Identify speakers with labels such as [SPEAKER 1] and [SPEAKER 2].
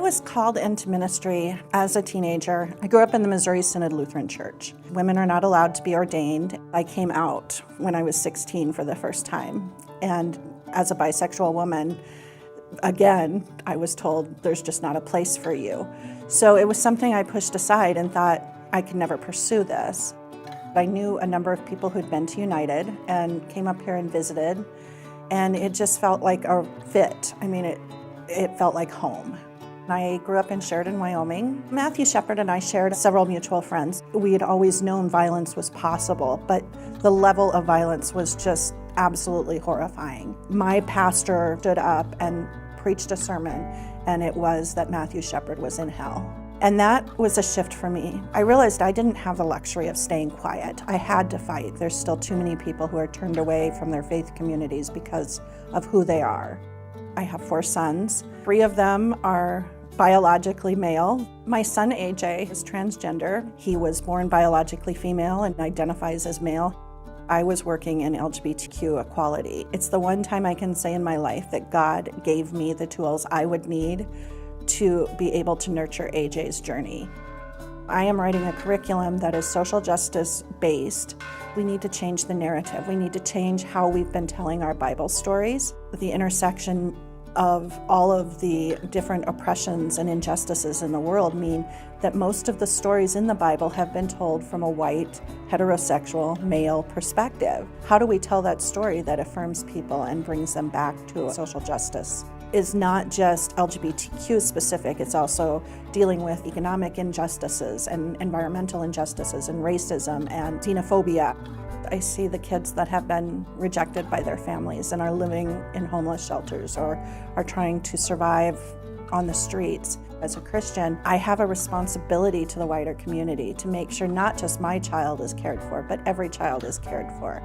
[SPEAKER 1] was called into ministry as a teenager. I grew up in the Missouri Synod Lutheran Church. Women are not allowed to be ordained. I came out when I was 16 for the first time. And as a bisexual woman, again, I was told there's just not a place for you. So it was something I pushed aside and thought I could never pursue this. I knew a number of people who'd been to United and came up here and visited, and it just felt like a fit. I mean, it felt like home. I grew up in Sheridan, Wyoming. Matthew Shepard and I shared several mutual friends. We had always known violence was possible, but the level of violence was just absolutely horrifying. My pastor stood up and preached a sermon, and it was that Matthew Shepard was in hell. And that was a shift for me. I realized I didn't have the luxury of staying quiet. I had to fight. There's still too many people who are turned away from their faith communities because of who they are. I have 4 sons. 3 of them are biologically male. My son AJ is transgender. He was born biologically female and identifies as male. I was working in LGBTQ equality. It's the one time I can say in my life that God gave me the tools I would need to be able to nurture AJ's journey. I am writing a curriculum that is social justice based. We need to change the narrative. We need to change how we've been telling our Bible stories. The intersection of all of the different oppressions and injustices in the world mean that most of the stories in the Bible have been told from a white, heterosexual, male perspective. How do we tell that story that affirms people and brings them back to social justice? Is not just LGBTQ specific, it's also dealing with economic injustices and environmental injustices and racism and xenophobia. I see the kids that have been rejected by their families and are living in homeless shelters or are trying to survive on the streets. As a Christian, I have a responsibility to the wider community to make sure not just my child is cared for, but every child is cared for.